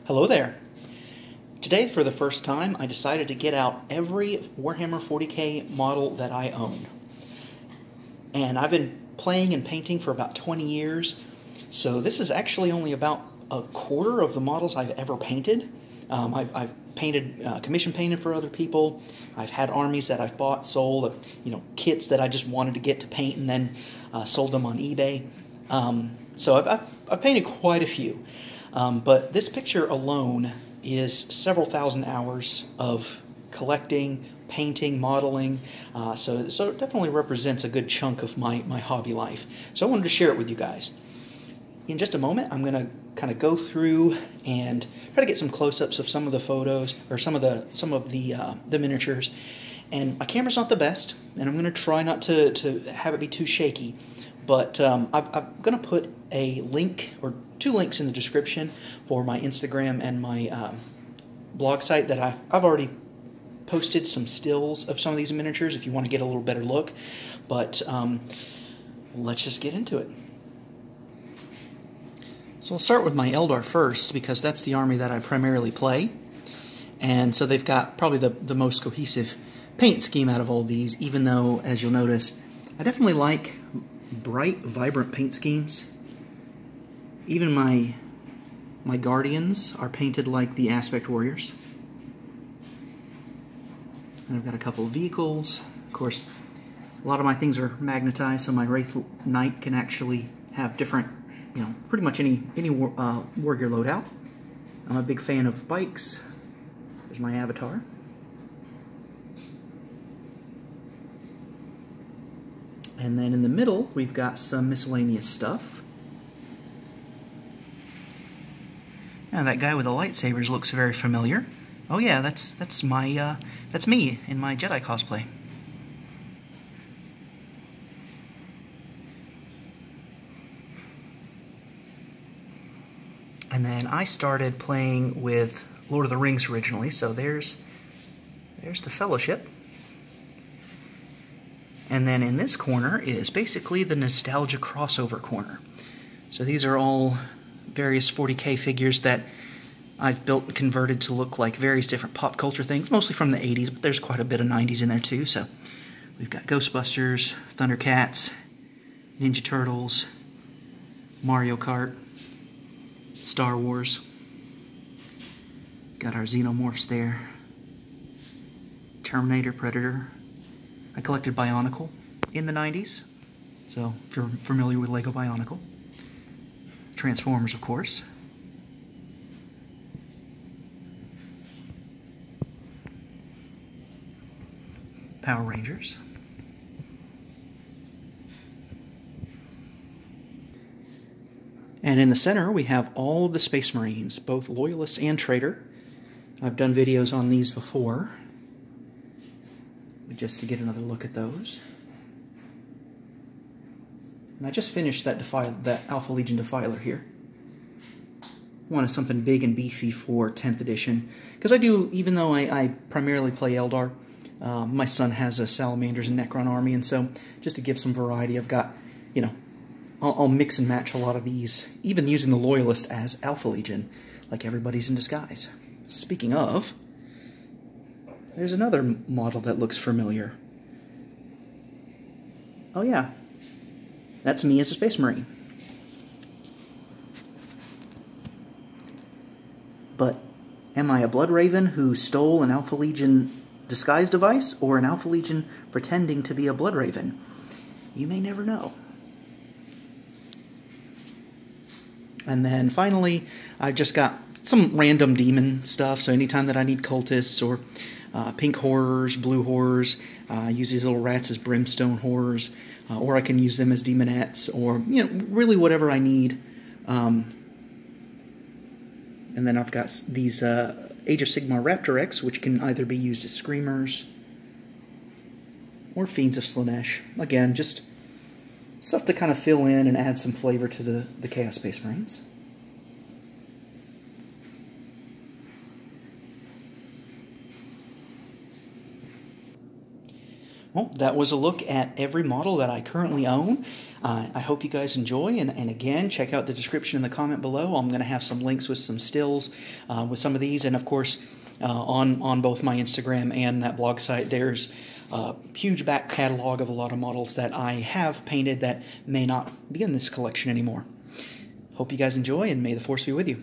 Hello there. Today, for the first time, I decided to get out every Warhammer 40k model that I own. And I've been playing and painting for about 20 years, so this is actually only about a quarter of the models I've ever painted. I've painted, commission painted for other people. I've had armies that I've bought, sold, kits that I just wanted to get to paint and then sold them on eBay. So I've painted quite a few. But this picture alone is several thousand hours of collecting, painting, modeling, so it definitely represents a good chunk of my hobby life. So I wanted to share it with you guys. In just a moment, I'm going to kind of go through and try to get some close-ups of some of the photos, or some of the miniatures. And my camera's not the best, and I'm going to try not to have it be too shaky. But I'm going to put a link, or two links in the description for my Instagram and my blog site that I've already posted some stills of some of these miniatures if you want to get a little better look. But let's just get into it. So I'll start with my Eldar first, because that's the army that I primarily play. And so they've got probably the most cohesive paint scheme out of all these, even though, as you'll notice, I definitely like bright, vibrant paint schemes. Even my Guardians are painted like the Aspect Warriors. And I've got a couple of vehicles. Of course, a lot of my things are magnetized, so my Wraith Knight can actually have different, pretty much any war gear loadout. I'm a big fan of bikes. There's my avatar. And then in the middle, we've got some miscellaneous stuff. And that guy with the lightsabers looks very familiar. Oh yeah, that's me in my Jedi cosplay. And then I started playing with Lord of the Rings originally, so there's the Fellowship. And then in this corner is basically the nostalgia crossover corner. So these are all various 40k figures that I've built and converted to look like various different pop culture things, mostly from the 80s, but there's quite a bit of 90s in there too. So we've got Ghostbusters, Thundercats, Ninja Turtles, Mario Kart, Star Wars. Got our Xenomorphs there. Terminator, Predator. I collected Bionicle in the 90s, so if you're familiar with Lego Bionicle. Transformers, of course. Power Rangers. And in the center, we have all of the Space Marines, both Loyalist and Traitor. I've done videos on these before, just to get another look at those. And I just finished that Alpha Legion Defiler here. Wanted something big and beefy for 10th edition, because I do, even though I primarily play Eldar, my son has a Salamanders and Necron army, and so just to give some variety, I've got, I'll mix and match a lot of these, even using the Loyalist as Alpha Legion, like everybody's in disguise. Speaking of, there's another model that looks familiar. Oh yeah, that's me as a Space Marine. But am I a Blood Raven who stole an Alpha Legion disguise device, or an Alpha Legion pretending to be a Blood Raven? You may never know. And then finally, I've just got some random demon stuff, so anytime that I need cultists or pink horrors, blue horrors, use these little rats as brimstone horrors, or I can use them as demonettes, or really whatever I need. And then I've got these Age of Sigmar Raptor X, which can either be used as Screamers or Fiends of Slaanesh. Again, just stuff to kind of fill in and add some flavor to the Chaos Space Marines. Well, that was a look at every model that I currently own. I hope you guys enjoy, and again, check out the description in the comment below. I'm going to have some links with some stills with some of these, and of course, on both my Instagram and that blog site, there's a huge back catalog of a lot of models that I have painted that may not be in this collection anymore. Hope you guys enjoy, and may the Force be with you.